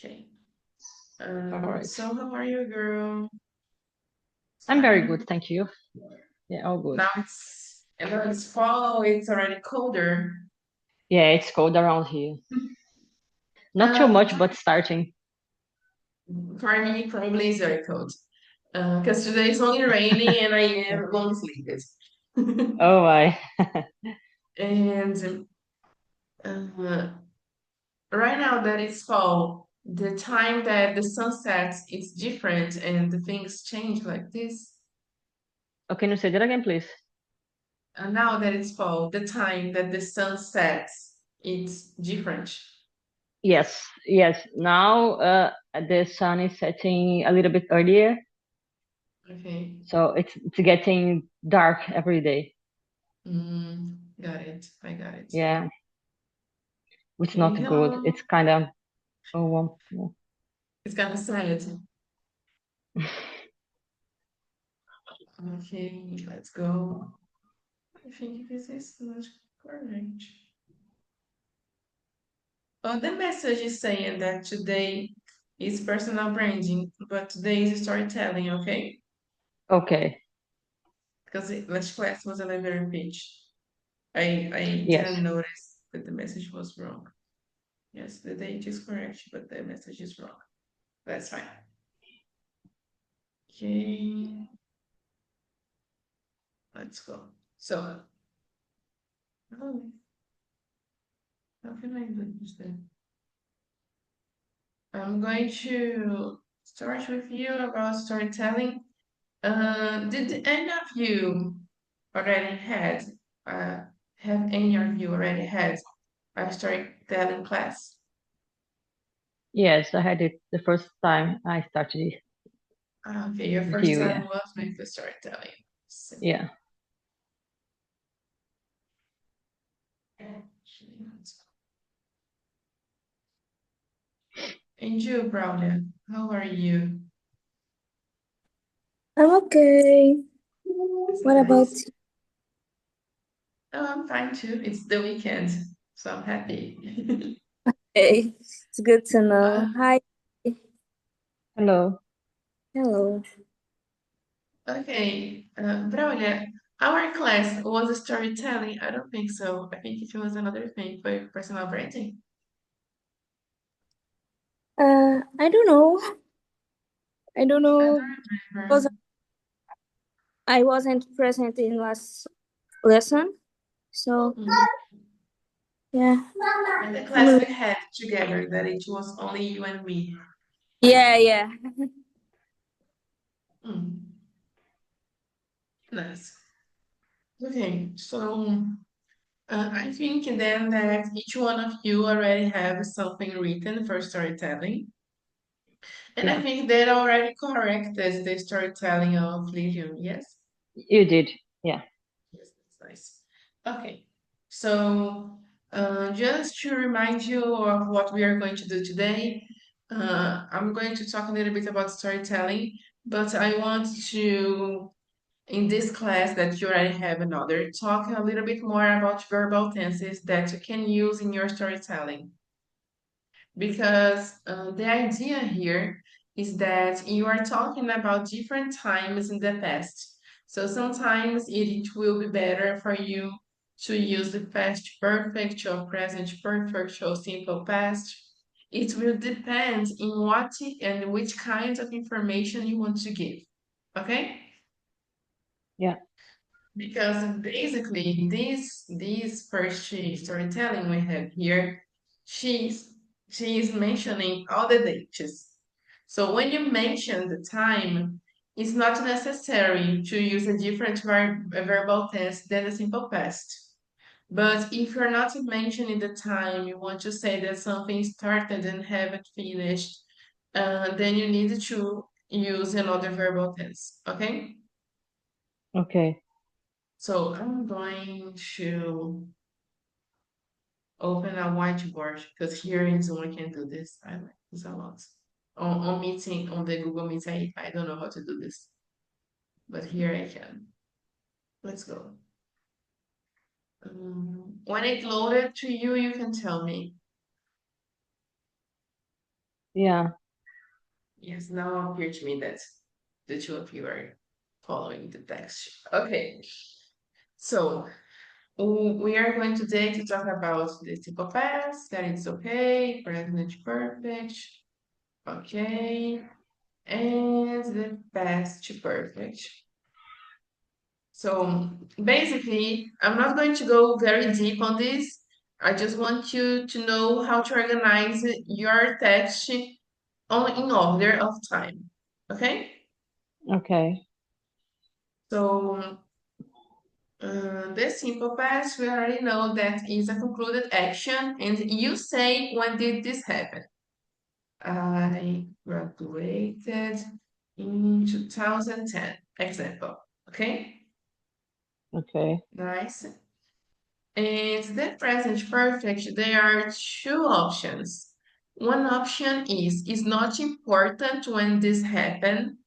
Okay. All right. So how are you, girl? I'm very good, Fine. thank you. Yeah, all good. Now it's fall. It's already colder. Yeah, it's cold around here. Not too Uh, much, but starting. for me, probably it's very cold. Because today it's only raining and I am long sleeped. Oh my. And uh, right now that it's fall, the time that the sun sets, it's different and the things change like this. Oh, can you say that again, please? And now that it's fall, the time that the sun sets, it's different. Yes, yes. Now the sun is setting a little bit earlier, Okay. so it's getting dark every day. Got it. I got it. Yeah, it's Okay, not good. hello. It's kind of yeah. It's kind of sad. Okay, let's go. I think this is not correct. Oh, the message is saying that today is personal branding, but today is storytelling, okay? Okay. Because last class was 11 page. I Yes. didn't notice that the message was wrong. Yes, the date is correct, but the message is wrong. That's fine. Okay, let's go. So, oh, how can I do this then? I'm going to start with you about storytelling. Did any of you already had, uh, have any of you already had a storytelling class? Yes, I had it the first time I started Okay, your with first you. Yeah. time was with the storytelling. Yeah. And you, Brownia, how are you? I'm okay. That's What about nice. Oh, I'm fine too. It's the weekend, so I'm happy. you? It's good to Uh, know. Hi. Hello. Hello. okay, Braulia, our class was storytelling. I don't think so. I think it was another thing for personal branding. I don't know. I don't I know don't because remember. I wasn't present in last lesson. So Mm. yeah. And the I'm class a- we had together, that it was only you and me. yeah, yeah. Mm. Nice. Okay, so I think then that each one of you already have something written for storytelling. And I Yeah, think that already corrected the storytelling of Livium, yes? you did. Yeah. Yes, that's nice. Okay, so just to remind you of what we are going to do today, I'm going to talk a little bit about storytelling, but I want to, in this class that you already have another, talk a little bit more about verbal tenses that you can use in your storytelling. Because the idea here is that you are talking about different times in the past. So sometimes it will be better for you to use the past perfect or present perfect or simple past. It will depend in what and which kinds of information you want to give. Okay? Yeah. Because basically this first storytelling we have here, she's she is mentioning all the dates. So when you mention the time, it's not necessary to use a different verbal tense than the simple past. But if you're not mentioning the time, you want to say that something started and haven't finished, then you need to use another verbal tense. Okay? Okay. So I'm going to open a whiteboard because here in Zoom I can do this. I like this a lot. On meeting on the Google Meet, I don't know how to do this, but here I can. Let's go. When it loaded to you, you can tell me. Yeah. Yes, now appear to me that the two of you are following the text. Okay, so we are going today to talk about the simple past, that it's okay, present perfect, okay, and the past perfect. So basically, I'm not going to go very deep on this. I just want you to know how to organize your text in order of time. Okay? Okay. So the simple past, we already know that is a concluded action, and you say when did this happen? I graduated in 2010, example. Okay? Okay. Nice. And the present perfect, there are two options. One option is not important when this happened,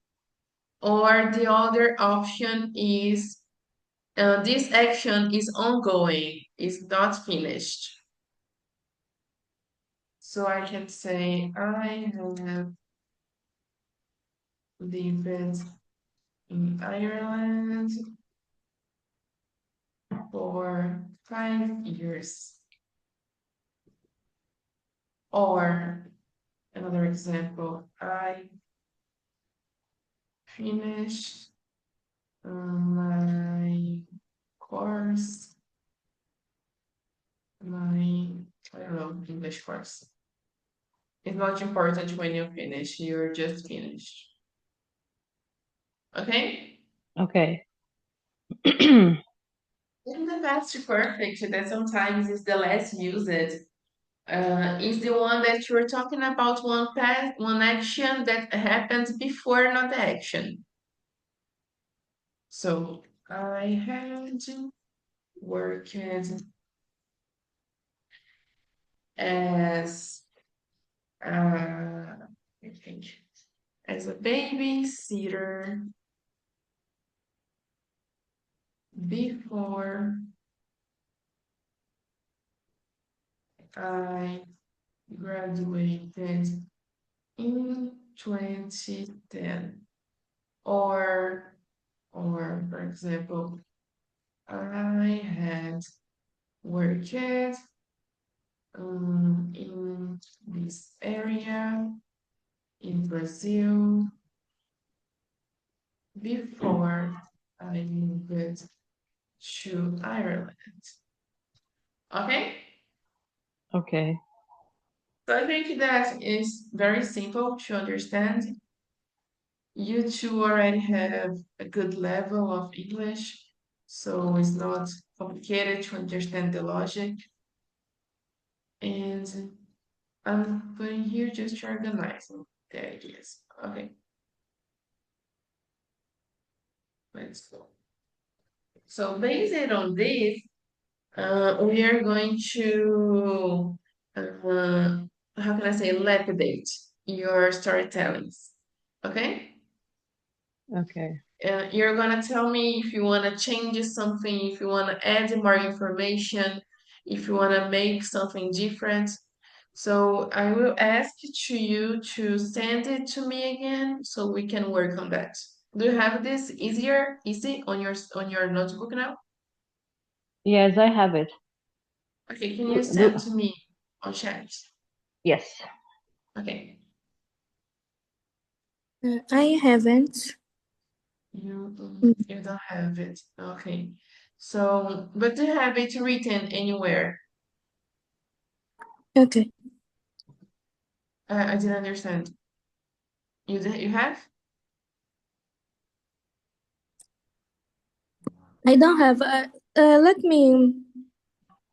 or the other option is this action is ongoing, is not finished. So I can say I have lived in Ireland for 5 years. Or another example, I finished my course, my, I don't know, English course. It's not important when you finish, you're just finished. Okay? Okay. And the past perfect that sometimes is the less used. Is the one that you're talking about one action that happens before not the action. So I had worked as I think as a babysitter before I graduated in 2010. Or for example, I had worked in this area in Brazil before I moved to Ireland. Okay? Okay. So I think that is very simple to understand. You two already have a good level of English, so it's not complicated to understand the logic. And I'm putting here just to organize the ideas. Okay, let's go. So based on this, we are going to, how can I say, lapidate your storytellings. Okay? Okay. You're gonna tell me if you wanna change something, if you wanna add more information, if you wanna make something different. So I will ask to you to send it to me again so we can work on that. Do you have this easy on your notebook now? Yes, I have it. Okay, can you Do, do, send to me on chat? yes. Okay. I haven't. You don't have it. Okay. So, but do you have it written anywhere? Okay. I didn't understand. You have? I don't have. Let me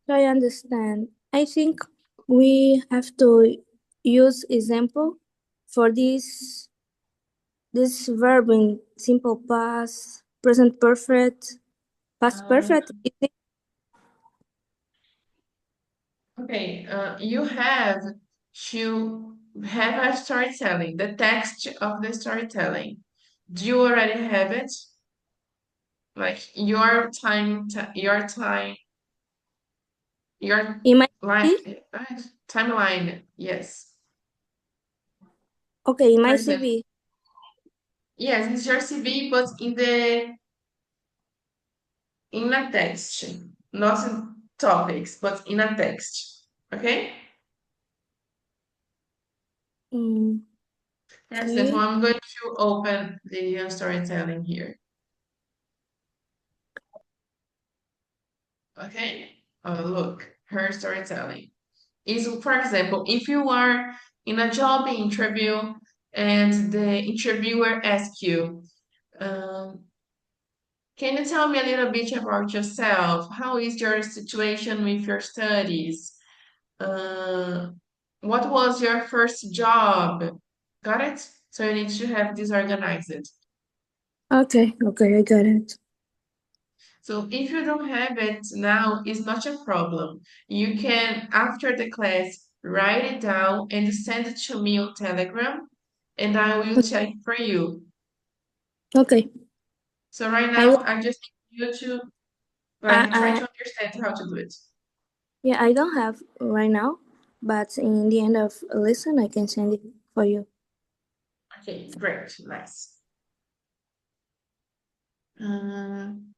try understand. I think we have to use example for this verb in simple past, present perfect, past Uh, perfect. okay. You have to have a storytelling, the text of the storytelling. Do you already have it? Like your In my line, city, timeline. Yes. Okay, For my example, CV. yes, it's your CV, but in a text, not in topics, but in a text. Okay? Mm, For example, okay. I'm going to open the storytelling here. Okay? Look, her storytelling is, for example, if you are in a job interview and the interviewer asks you, um, can you tell me a little bit about yourself? How is your situation with your studies? Uh, what was your first job? Got it? So you need to have this organized. Okay, I got it. So if you don't have it now, it's not a problem. You can, after the class, write it down and send it to me on Telegram, and I will check for you. Okay. So right I now, I just need you to like try I to understand how to do it. yeah, I don't have right now, but in the end of a lesson I can send it for you. Okay, great, nice. Um,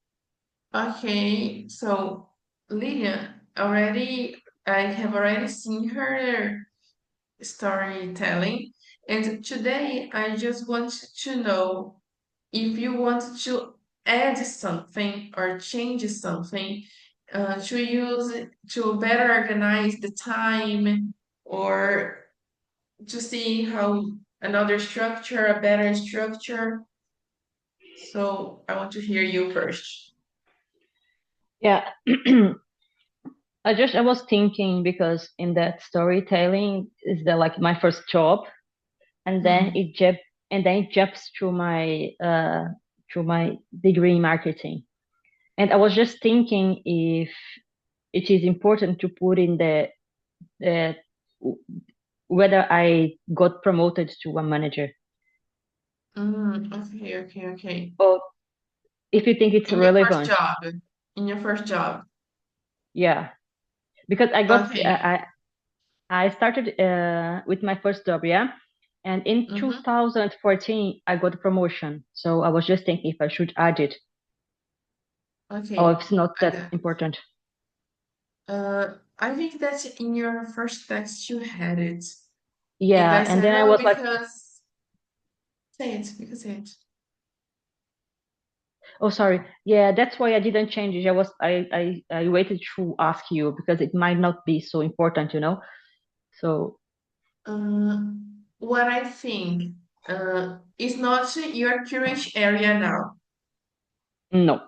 okay, so Lydia, I have already seen her storytelling, and today I just want to know if you want to add something or change something to use to better organize the time or to see how another structure, a better structure. So I want to hear you first. Yeah. I was thinking because in that storytelling is the like my first job, and then Hmm. it jumps to my degree in marketing. And I was just thinking if it is important to put in the whether I got promoted to a manager, Okay. or if you think it's In your first relevant. job. In your first job. Yeah, because Okay. I started with my first job, yeah, and in Mm-hmm. 2014 I got a promotion. So I was just thinking if I should add it or if Okay. it's not I that got. important. I think that in your first text you had it. If Yeah, I and said then I no, was like, because say it, because say it. oh, sorry. Yeah, that's why I didn't change it. I waited to ask you because it might not be so important, you know. So Uh, what I think is not your current area now. no.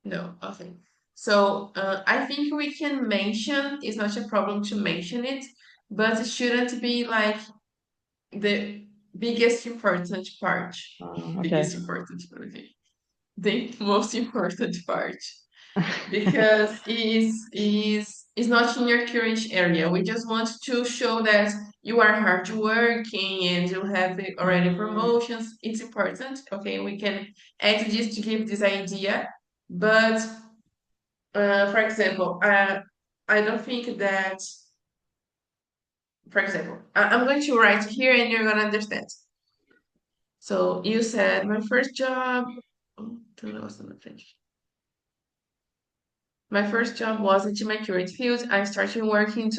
No, okay. So I think we can mention, it's not a problem to mention it, but it shouldn't be like the biggest important part. Okay. Biggest important, okay. The most important part. Because is not in your current area. We just want to show that you are hardworking and you have already Mm, promotions. It's important. Okay, we can add this to give this idea. But for example, I don't think that. For example, I'm going to write here and you're gonna understand. So you said my first job. Oh, that was not finished. My first job was in my current field. I started working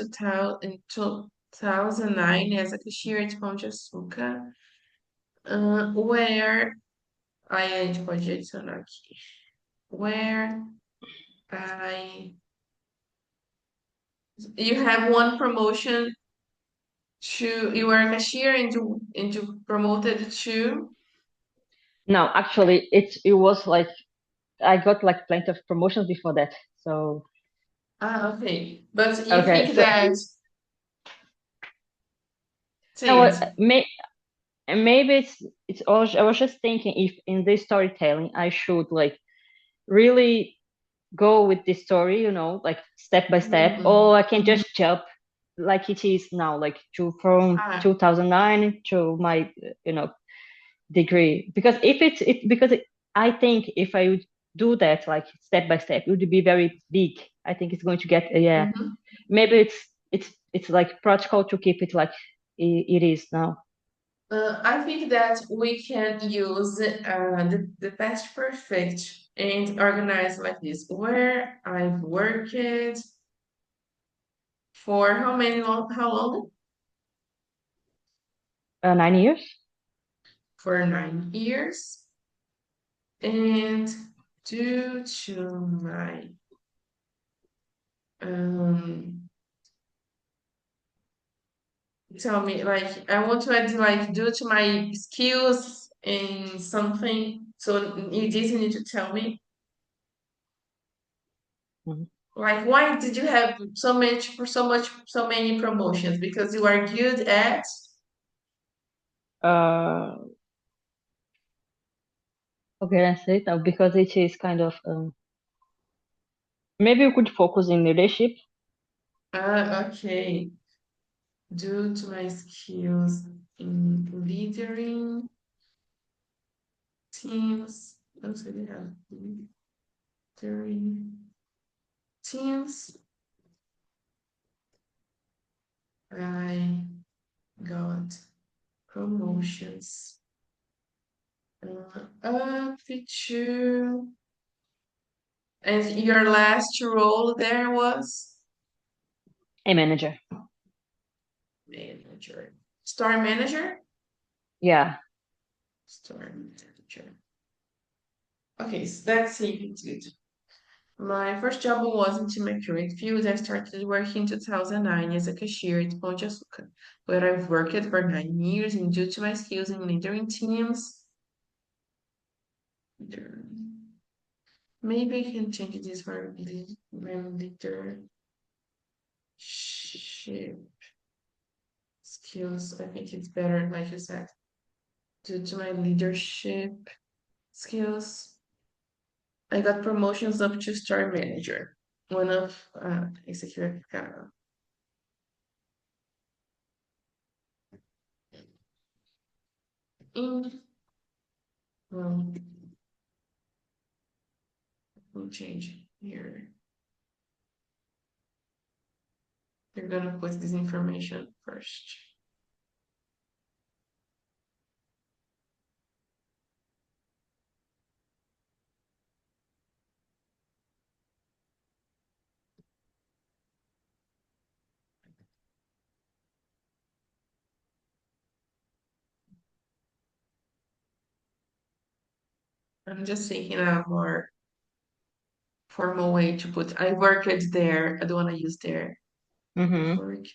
in 2009 as a cashier at Pão de Açúcar, where a gente pode adicionar aqui. Where I you have one promotion you were a cashier and you promoted to no, actually, it was like I got like plenty of promotions before that. So okay. But you okay, think so that say no, it. maybe it's all. I was just thinking if in this storytelling I should like really go with the story, you know, like step by step, or I can Mhm. just jump like it is now, like from Ah, 2009 to my degree. Because if I think if I would do that like step by step, it would be very big. I think it's going to get yeah. mhm. Maybe it's like practical to keep it like it is now. I think that we can use the past perfect and organize like this. Where I've worked for how long? 9 years. For 9 years. And due to my um tell me like I want to add like due to my skills in something. So you didn't need to tell me. Mhm. Like, why did you have so many promotions? Because you are good at. Uh, okay, I say that because it is kind of maybe you could focus in leadership. Okay. Due to my skills in leading teams. Don't say they have leading teams. I got promotions. Up to. And your last role there was A manager. manager. Store manager? Yeah. Store manager. Okay, so that's even good. My first job was in my current field. I started working in 2009 as a cashier at Pão de Açúcar, where I've worked for 9 years, and due to my skills in leading teams, maybe I can change this for leadership skills. I think it's better, like you said, due to my leadership skills. I got promotions up to store manager. One of executive in well, we'll change here. You're gonna put this information first. I'm just thinking a more formal way to put. I worked there. I don't want to use there. Mm-hmm. Work.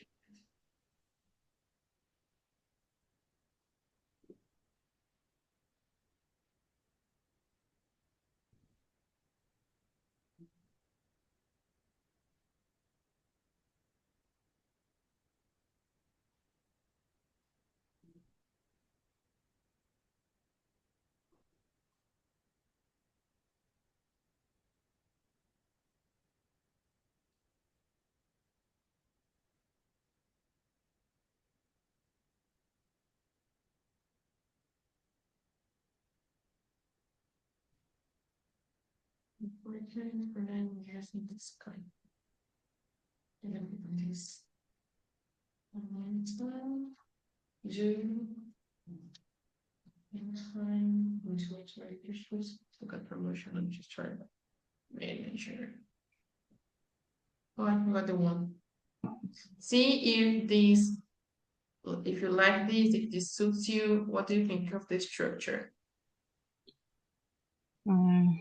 Working for 9 years in this kind. And this time, June, in time, which right you're supposed to got promotion. I'm just trying manager. Oh, I forgot the one. See if these, if you like this, if this suits you. What do you think of the structure? Mm,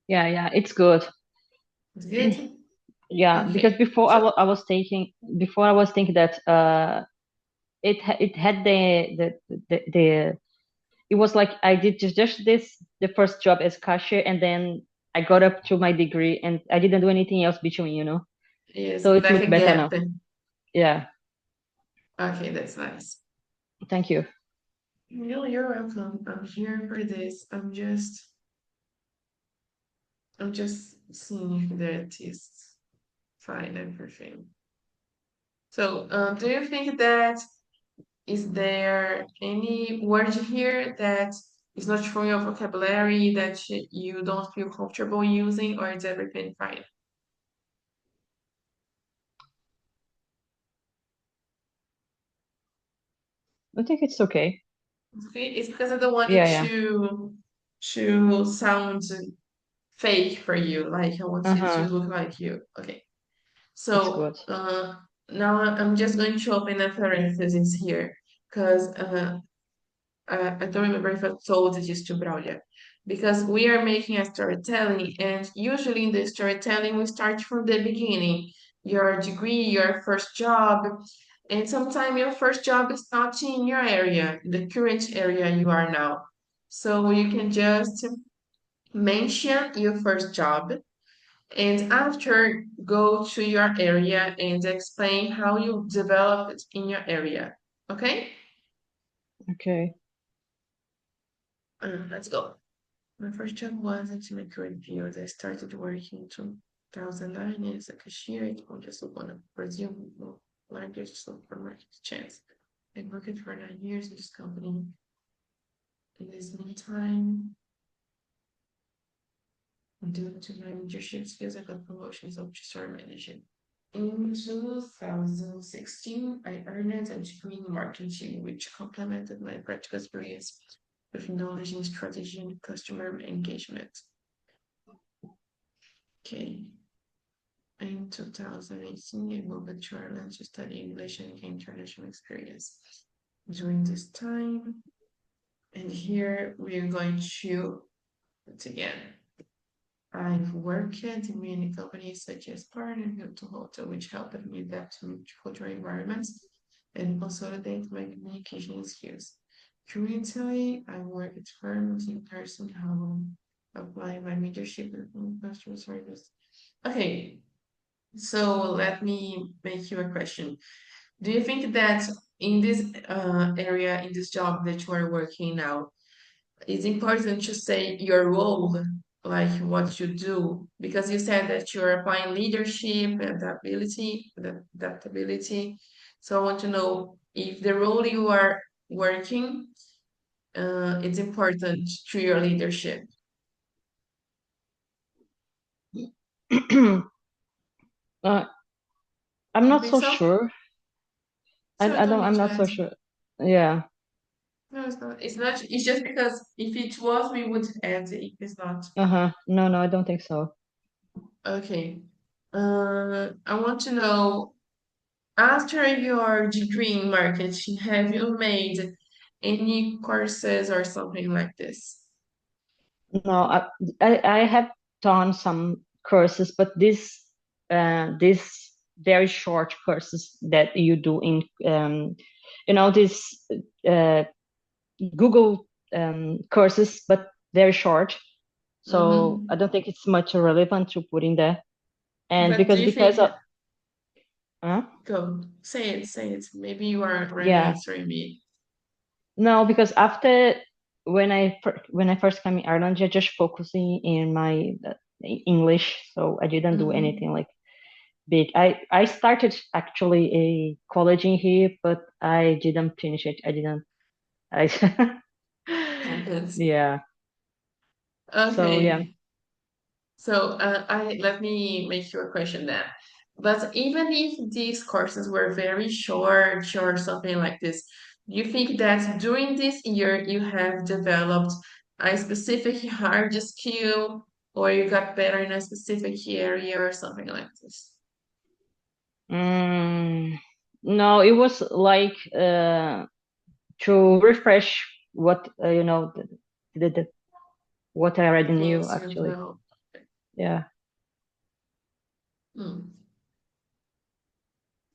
yeah, it's good. It's good. Yeah, because Okay. So I was thinking that it had the it was like I did just this the first job as cashier, and then I got up to my degree and I didn't do anything else between, yes, so it like looked a better gap. now. Yeah, Okay, that's nice. thank you. No, you're welcome. I'm here for this. I'm just seeing if that is fine and everything. So, do you think that is there any word here that is not from your vocabulary that you don't feel comfortable using, or is everything fine? I think it's okay. Okay, it's because I don't want it Yeah. to sound fake for you. Like I want it to Uh-huh. look like you. Okay. It's So good. now I'm just going to open a parenthesis here because I don't remember if I told this to Braulia. Because we are making a storytelling, and usually in the storytelling, we start from the beginning. Your degree, your first job, and sometimes your first job is not in your area, the current area you are now. So you can just mention your first job and after go to your area and explain how you developed in your area. Okay? Okay. Let's go. My first job wasn't in the current field. I started working in 2009 as a cashier at Pão de Açúcar, Brazil, largest supermarket chains. I worked for 9 years in this company. In this meantime, due to my leadership skills, I got promotions up to store manager. In 2016, I earned a degree in marketing, which complemented my practical experience with knowledge in strategy and customer engagement. Okay. In 2018, I moved to Ireland to study English and gain international experience. During this time, and here we're going to put again. I've worked in many companies such as Partner to Hotel, which helped me adapt to multicultural environments and consolidate my communication skills. Currently, I work at firms in person how apply my leadership in customer service. Okay, so let me make you a question. Do you think that in this area, in this job that you are working now, it's important to say your role, like what you do, because you said that you're applying leadership, adaptability. So I want to know if the role you are working, it's important to your leadership. uh, I'm You not think so so? sure. So I I don't don't. need I'm to not so answer. sure. Yeah. No, it's not. It's not. It's just because if it was, we would add it. If it's not. Uh-huh. No, I don't think so. Okay. I want to know. After your degree in marketing, have you made any courses or something like this? No, I have done some courses, but this very short courses that you do in this uh, Google courses, but very short. So I Mm-hmm. don't think it's much relevant to put in there. And But do you because think, of uh, go, say it. Maybe you are already yeah, answering me. no, because after when I first came in Ireland, I just focusing in my English, so I didn't do Mm-hmm. anything like big. I started actually a college in here, but I didn't finish it. I didn't. I Happens. yeah. So yeah. Okay. So I let me make you a question then. But even if these courses were very short or something like this, do you think that during this year you have developed a specific hard skill or you got better in a specific area or something like this? Mm, no, it was like to refresh what the what I already knew Yes, you actually. know. Yeah. Hmm.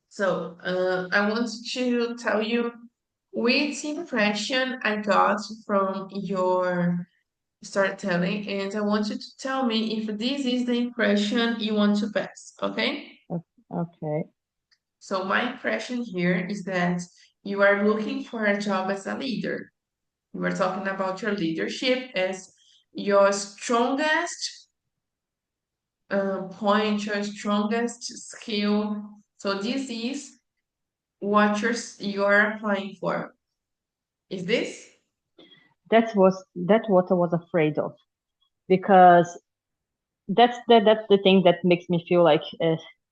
So I want to tell you which impression I got from your storytelling, and I want you to tell me if this is the impression you want to pass, okay? Okay. So my impression here is that you are looking for a job as a leader. We are talking about your leadership as your strongest point, your strongest skill. So this is what you're applying for. Is this? That's what I was afraid of, because that's the thing that makes me feel like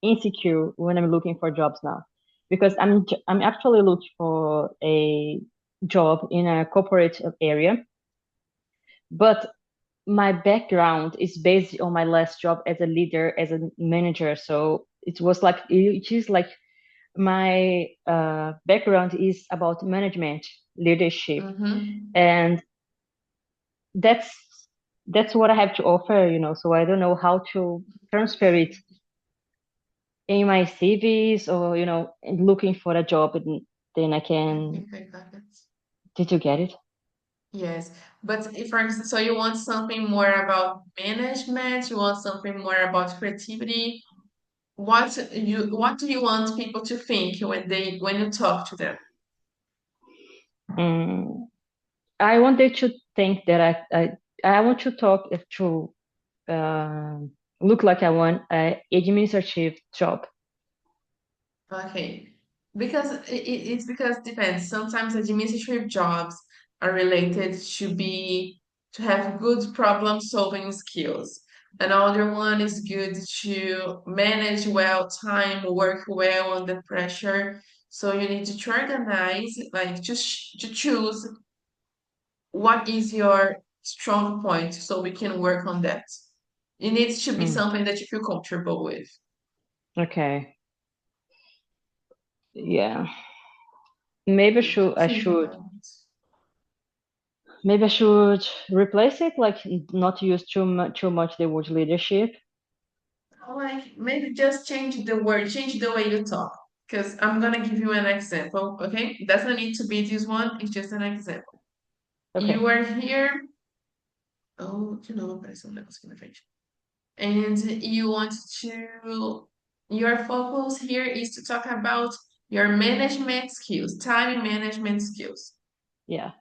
insecure when I'm looking for jobs now, because I'm actually looking for a job in a corporate area, but my background is based on my last job as a leader, as a manager. So it is like my background is about management, leadership, and that's what I have to offer, so I don't know how to transfer it in my CVs, or and looking for a job, and then I I can. think I got it. Did you get it? Yes, but for instance, so you want something more about management, you want something more about creativity. What do you want people to think when you talk to them? Mm, I wanted to think that I want to talk to uh, look like I want an administrative job. Okay, because it's because it depends. Sometimes administrative jobs are related to have good problem solving skills. Another one is good to manage well time, work well under pressure. So you need to organize, like to choose what is your strong point so we can work on that. It needs to be Mm, something that you feel comfortable with. okay. Yeah. Maybe Think about it. maybe I should replace it, like not use too much the word leadership. Like maybe just change the word, change the way you talk. Because I'm gonna give you an example, okay? It doesn't need to be this one, it's just an example. You Okay. are here. Oh, parece um negócio aqui na frente. And you want to, your focus here is to talk about your management skills, time management skills. Yeah.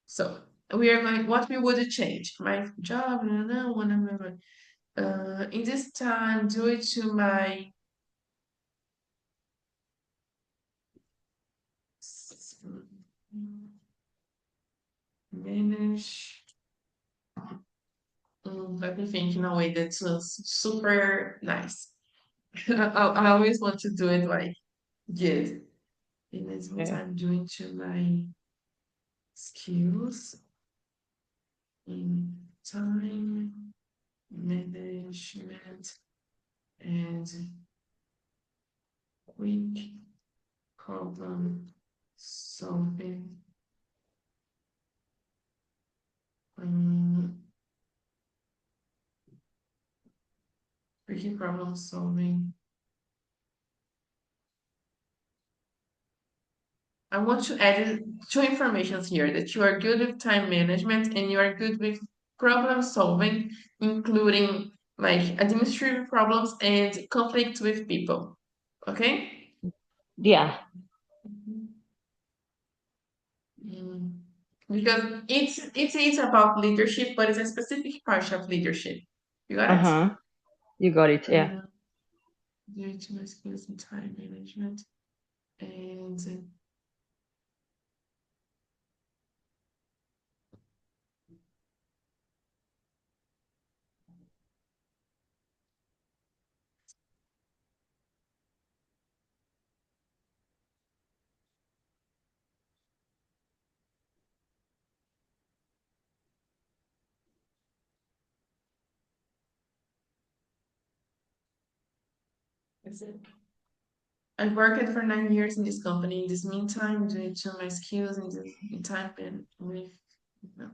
So we are going, what we would change? My job, no, one, in this time, due to my manage. Let me think in a way that's super nice. I always want to do it like good. In this what Yeah. I'm doing to my skills in time management and quick problem solving. Um, quick problem solving. I want to add two informations here that you are good with time management and you are good with problem solving, including like administrative problems and conflict with people. Okay? Yeah. Mm. Because it's about leadership, but it's a specific part of leadership. You got it? Uh-huh. You got it. Yeah. Uh, due to my skills in time management and that's it. I worked for 9 years in this company. In this meantime, due to my skills in time and with, no.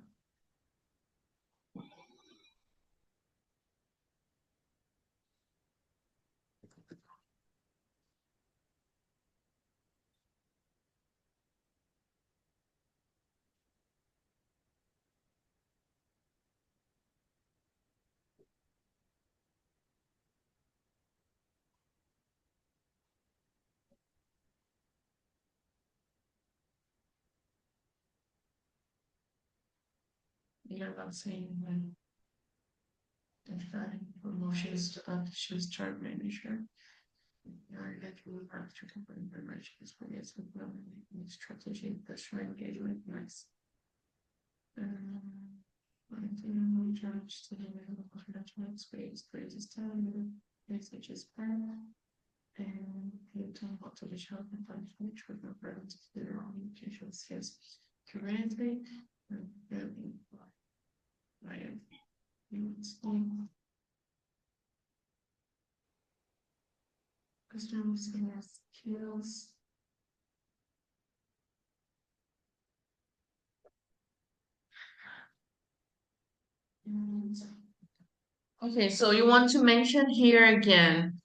You're not saying when defining promotions to choose chart manager. You're that you have to compare information for yes with strategy, customer engagement, nice. Judge to the level of judgment, space, greatest time, such as prayer, and you talk about the child and punishment, which would not relevant to their own educational skills. currently. Customer skills. Okay, so you want to mention here again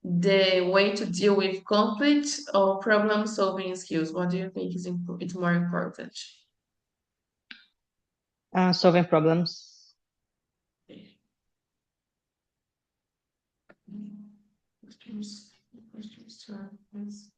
the way to deal with conflict or problem solving skills. What do you think is it's more important? Solving problems. Okay. Questions to answers.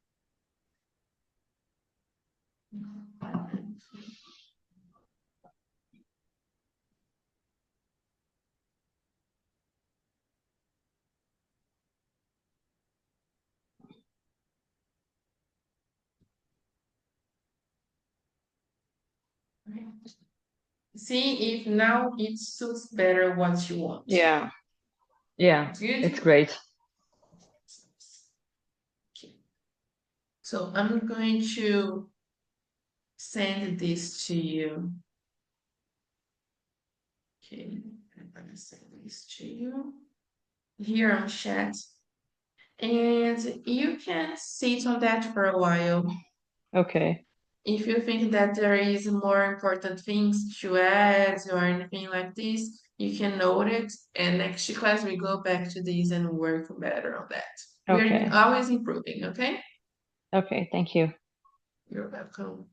See if now it suits better what you want. Yeah. Yeah. Good? It's great. Okay. So I'm going to send this to you. Okay, I'm gonna send this to you here on chat. And you can sit on that for a while. Okay. If you think that there is more important things to add or anything like this, you can note it. And next class we go back to this and work better on that. Okay. We're always improving, okay? Okay. Thank you. You're welcome.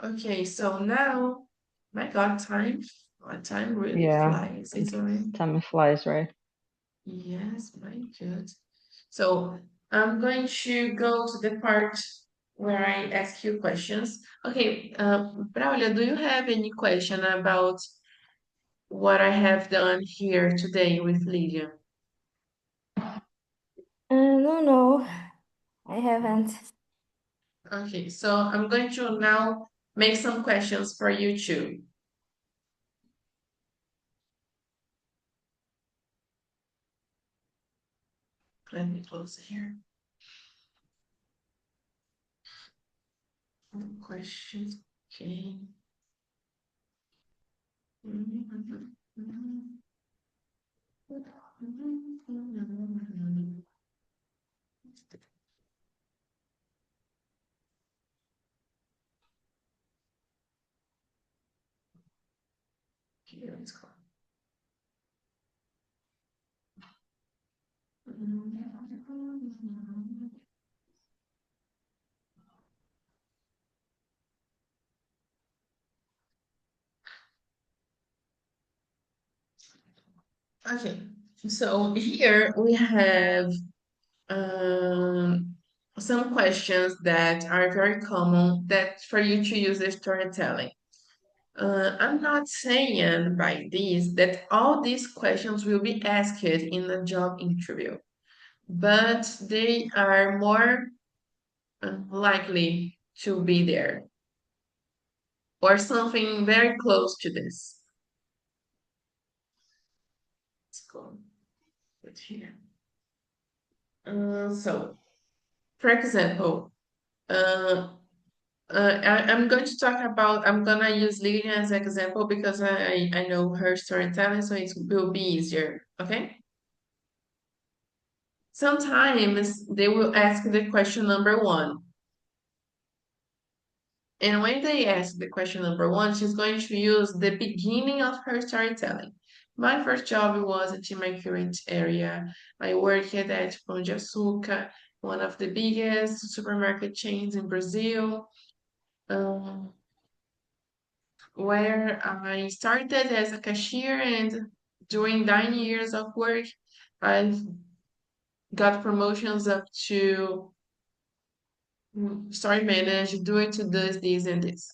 Okay, so now, my God, time really Yeah. flies, isn't it? Time flies, right? Yes, my good. So I'm going to go to the part where I ask you questions. Okay, Braulio, do you have any question about what I have done here today with Lydia? No, I haven't. Okay, so I'm going to now make some questions for you too. Let me close here. Questions. Okay. Here, let's go. Okay, so here we have um, some questions that are very common that for you to use the storytelling. I'm not saying by this that all these questions will be asked in a job interview, but they are more likely to be there or something very close to this. Let's go put here. So, for example, uh, I'm going to talk about, I'm gonna use Lily as an example because I know her storytelling, so it will be easier, okay? Sometimes they will ask the question number one. And when they ask the question number one, she's going to use the beginning of her storytelling. My first job was in my current area. I worked at Pão de Açúcar, one of the biggest supermarket chains in Brazil. Um, where I started as a cashier, and during 9 years of work, I've got promotions up to store manager, doing to this and this.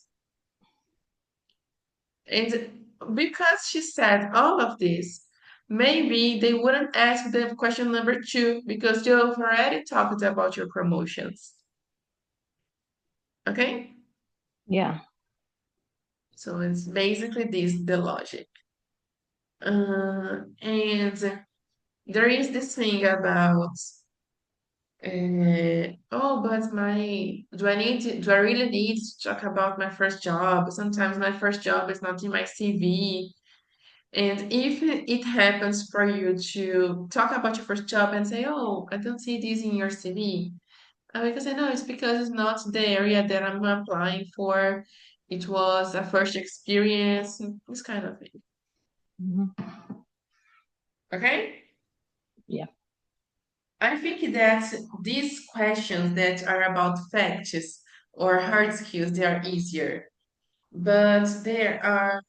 And because she said all of this, maybe they wouldn't ask the question number two because you've already talked about your promotions. Okay? Yeah. So it's basically this the logic. And there is this thing about Oh, but do I really need to talk about my first job? Sometimes my first job is not in my CV. And if it happens for you to talk about your first job and say, oh, I don't see this in your CV, we can say, no, it's because it's not the area that I'm applying for. It was a first experience, this kind of thing. Mhm. Okay? Yeah. I think that these questions that are about facts or hard skills, they are easier. But there are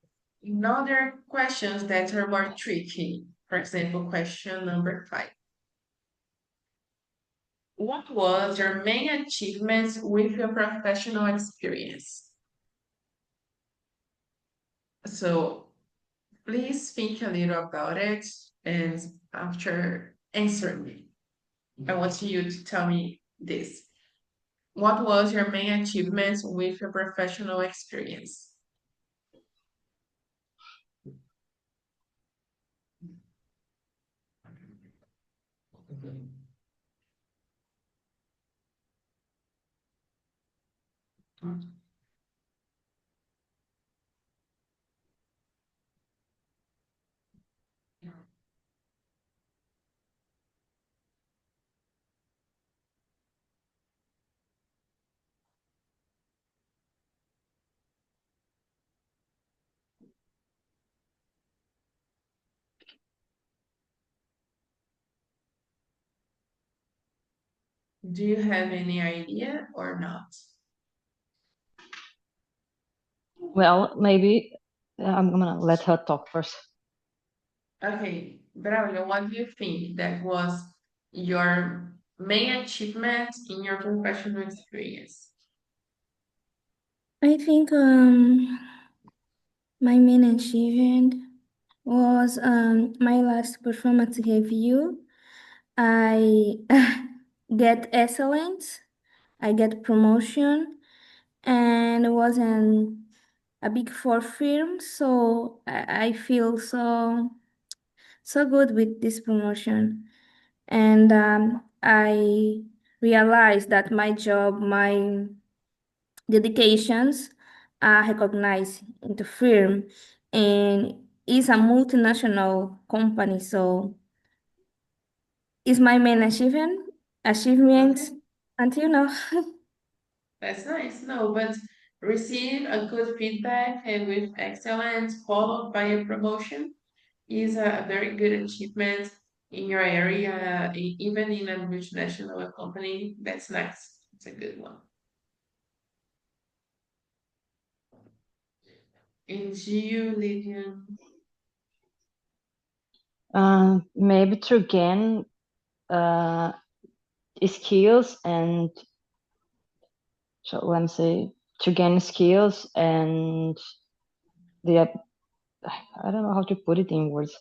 other questions that are more tricky. For example, question number 5. What was your main achievement with your professional experience? So please think a little about it, and after answering me, I want you to tell me this. What was your main achievement with your professional experience? Do you have any idea or not? Well, maybe I'm gonna let her talk first. Okay, Braulio, what do you think that was your main achievement in your professional experience? I think my main achievement was my last performance review. I get excellent, I get promotion, and it was a big four firm, so I feel so good with this promotion. And I realized that my job, my dedications are recognized in the firm, and it's a multinational company, so it's my main achievement Okay, until now. that's nice. No, but receive a good feedback and with excellence followed by a promotion is a very good achievement in your area, even in a multinational company. That's nice. It's a good one. And you, Lillian? Maybe to gain uh, skills and so let me say to gain skills and the I don't know how to put it in words.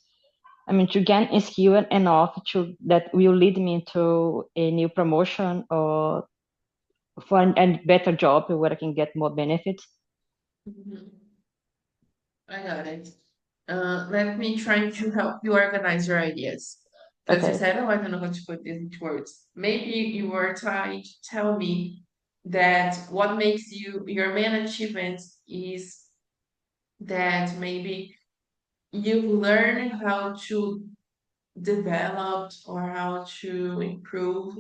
I mean to gain a skill enough to that will lead me to a new promotion or for a better job where I can get more benefits. Mhm. I got it. Let me try to help you organize your ideas. Because you Okay. said, oh, I don't know how to put this into words. Maybe you were trying to tell me that what makes you your main achievement is that maybe you've learned how to develop or how to improve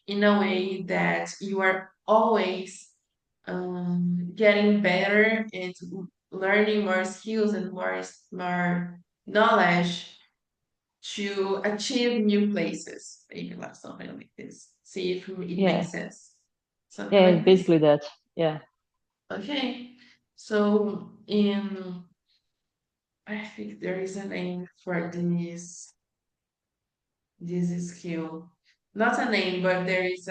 in a way that you are always getting better and learning more skills and more knowledge to achieve new places. Maybe like something like this. See if it Yeah. makes sense. Something Yeah, it's like this. basically that. Yeah. Okay. So in I think there is a name for this skill. Not a name, but there is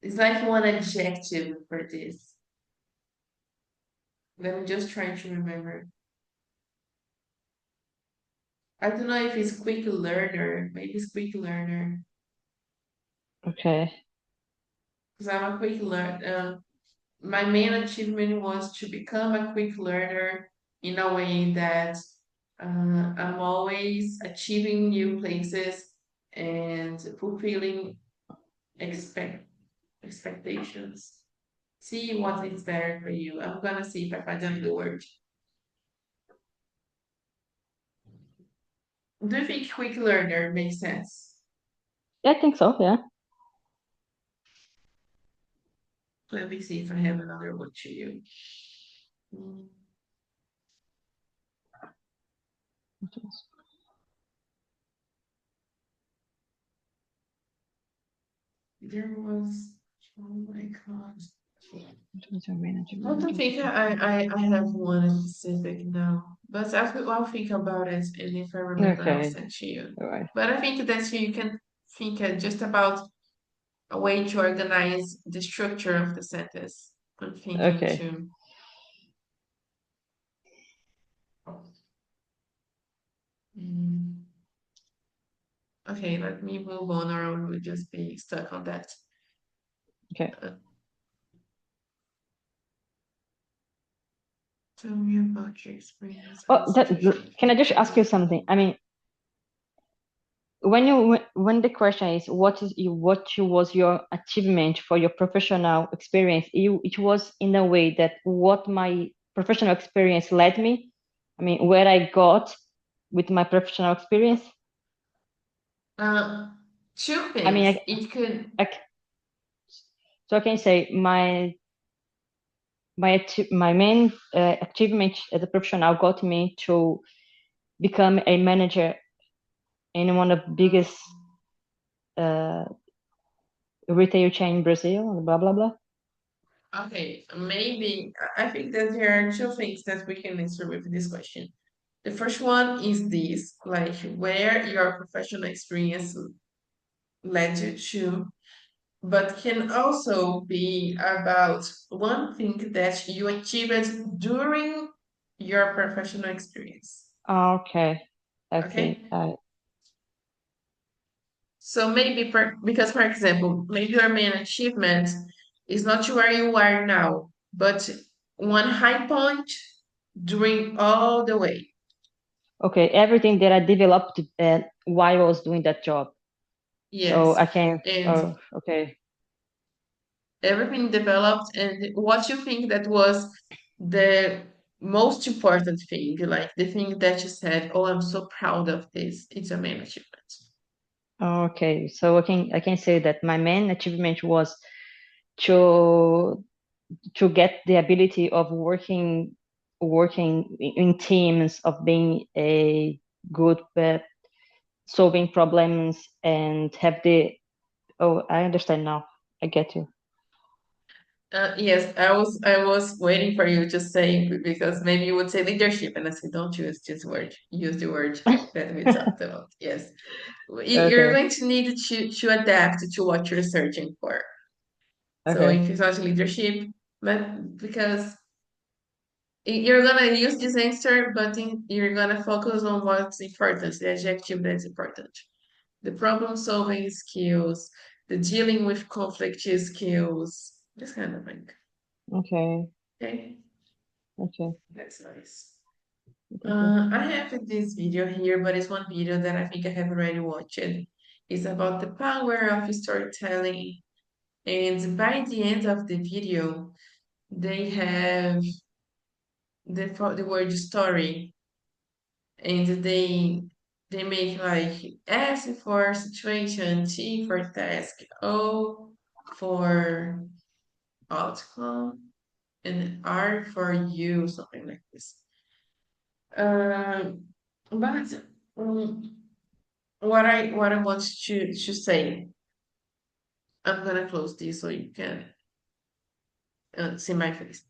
it's like one adjective for this. Let me just try to remember. I don't know if it's quick learner. Maybe it's quick learner. Okay. Because I'm a quick learner. My main achievement was to become a quick learner in a way that I'm always achieving new places and fulfilling expectations. See what is better for you. I'm gonna see if I find another word. Do you think quick learner makes sense? I think so, yeah. Let me see if I have another word to you. Mm, There was, oh my God. I don't think I have one specific now, but I'll think about it, and if I remember, I'll Okay, send to you. all right. But I think that you can think just about a way to organize the structure of the sentence. I'm thinking Okay, too. Mm, okay, let me move on, or we'll just be stuck on that. okay. Uh, Tell me about your experience Oh, and situation. can I just ask you something? I mean, when the question is what was your achievement for your professional experience, it was in a way that what my professional experience led me. I mean, where I got with my professional experience. Uh, Two I mean, things. It could, I, so I can say my main achievement as a professional got me to become a manager in one of the biggest uh, retail chain in Brazil. Blah blah blah. okay, maybe I think that there are two things that we can answer with this question. The first one is this, like where your professional experience led you to, but can also be about one thing that you achieved during your professional experience. Okay, okay. Okay? So maybe because for example, maybe your main achievement is not where you are now, but one high point during all the way. Okay, everything that I developed while I was doing that job. So Yes. I can. And Oh, okay. everything developed, and what you think that was the most important thing, like the thing that you said, oh, I'm so proud of this. It's a main achievement. Okay, so I can say that my main achievement was to get the ability of working in teams, of being a good solving problems and have the. Oh, I understand now. I get you. Yes, I was waiting for you to say because maybe you would say leadership, and I said don't use this word. Use the word that we talked about. Yes, you're Okay, going to need to adapt to what you're searching for. So okay, if it's not leadership, but because you're gonna use this answer, but you're gonna focus on what's important, the adjective that's important, the problem solving skills, the dealing with conflict skills, this kind of thing. okay, Okay, okay, that's nice. okay. I have this video here, but it's one video that I think I have already watched. It's about the power of storytelling. And by the end of the video, they have the word story, and they make like S for situation, T for task, O for outcome, and R for you, something like this. But um, what I want to say, I'm gonna close this so you can see my face.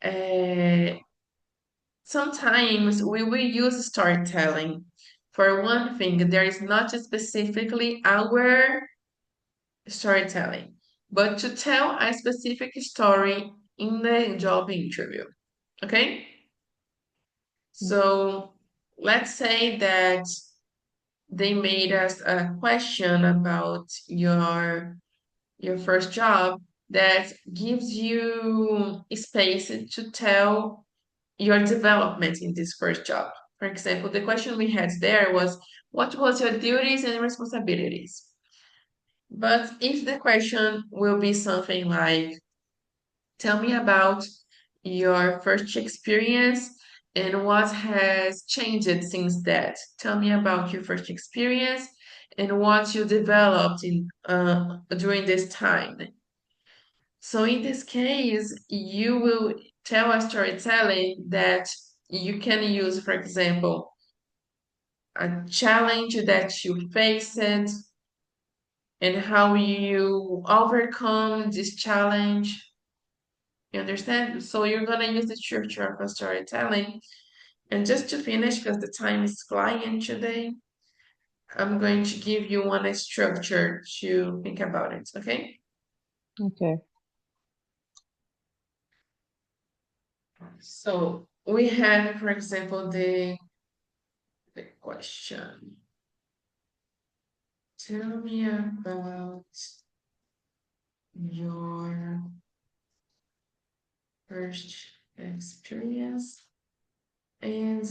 Uh, Sometimes we will use storytelling. For one thing, there is not specifically our storytelling, but to tell a specific story in the job interview. Okay? So let's say that they made us a question about your first job that gives you space to tell your development in this first job. For example, the question we had there was, what was your duties and responsibilities? But if the question will be something like, tell me about your first experience and what has changed since that. Tell me about your first experience and what you developed in during this time. So in this case, you will tell a storytelling that you can use, for example, a challenge that you faced and how you overcome this challenge. You understand? So you're gonna use the structure of a storytelling. And just to finish, because the time is flying today, I'm going to give you one structure to think about it, okay? Okay. So we have, for example, the question. Tell me about your first experience and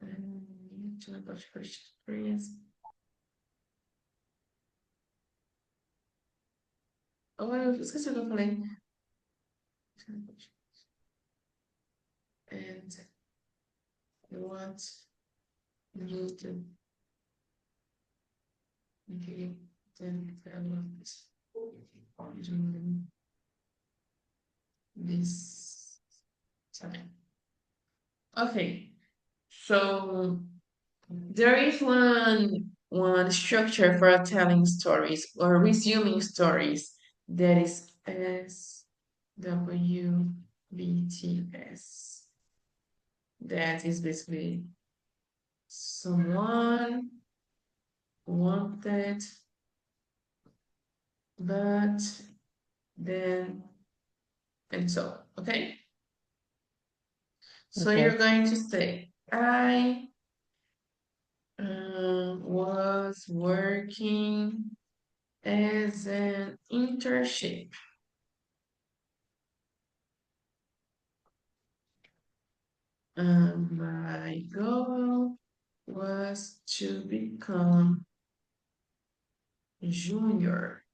tell me about your first experience. Oh, eu esqueci o que eu falei. And what you developed during this time. Okay, so there is one structure for telling stories or resuming stories that is SWBTS. That is basically someone wanted, but then and so, okay? So Okay. you're going to say, I was working as an internship. My goal was to become junior.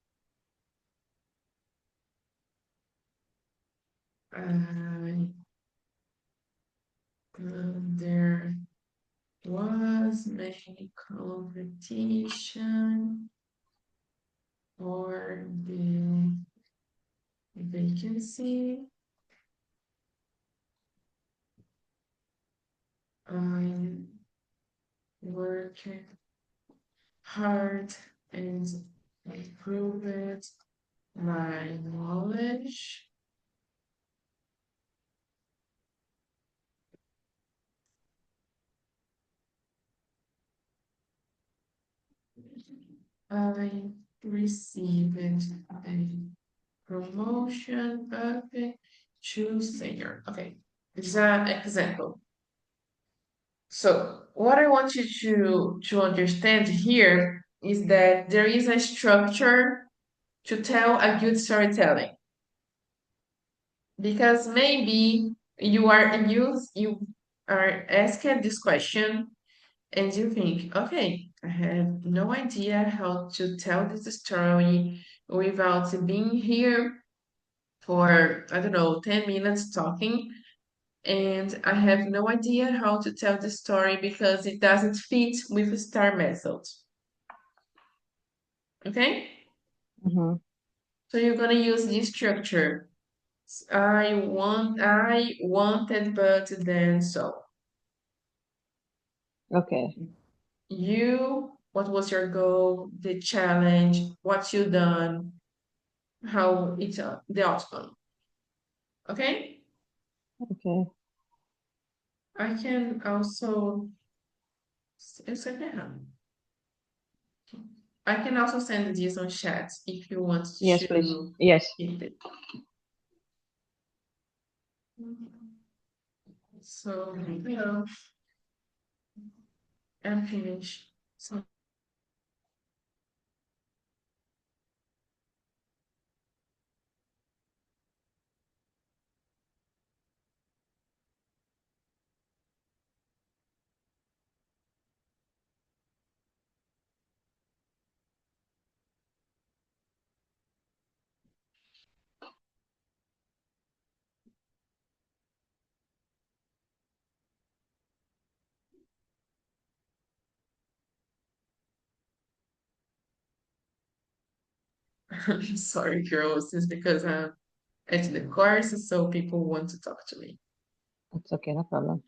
I, there was a competition for the vacancy. I worked hard and improved my knowledge. I received a promotion up to senior. Okay, it's an example. So what I want you to understand here is that there is a structure to tell a good storytelling. Because maybe you are asked this question and you think, okay, I have no idea how to tell this story without being here for, I don't know, 10 minutes talking. And I have no idea how to tell the story because it doesn't fit with the STAR method. Okay? Mm-hmm. So you're gonna use this structure. I wanted, but then so. Okay. What was your goal, the challenge, what you done, how it's the outcome. Okay? Okay. I can also I can also send this on chat if you want Yes, please. to Yes. keep it. So, I'm finished. So Sorry, girls, it's because I'm at the course, so people want to talk to me. It's okay, no problem.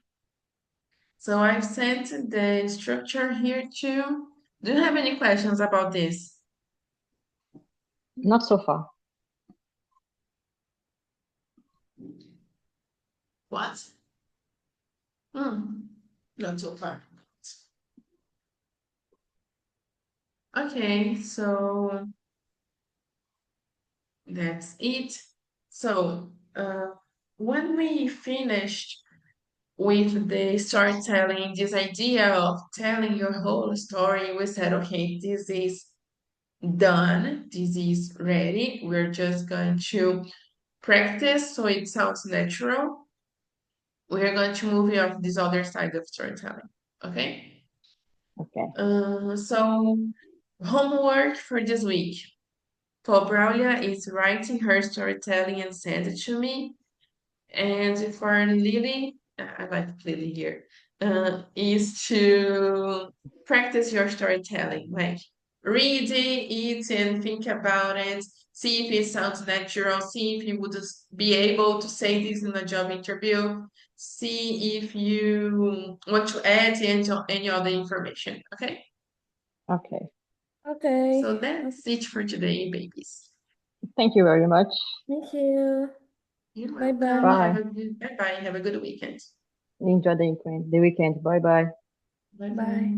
So I've sent the structure here too. Do you have any questions about this? Not so far. What? Not so far. Okay, so that's it. So, when we finished with the storytelling, this idea of telling your whole story, we said, okay, this is done, this is ready. We're just going to practice so it sounds natural. We're going to move on to this other side of storytelling. Okay? Okay. So, homework for this week. Paul Braulia is writing her storytelling and send it to me. And for Lily, I like Lily here, is to practice your storytelling. Like read it and think about it. See if it sounds natural. See if you would be able to say this in a job interview. See if you want to add any other information. Okay? Okay. Okay. So that's it for today, babies. Thank you very much. Thank you. You're Bye welcome. bye. Bye. Bye bye. Have a good weekend. Enjoy the weekend. Bye bye. Bye Bye. bye.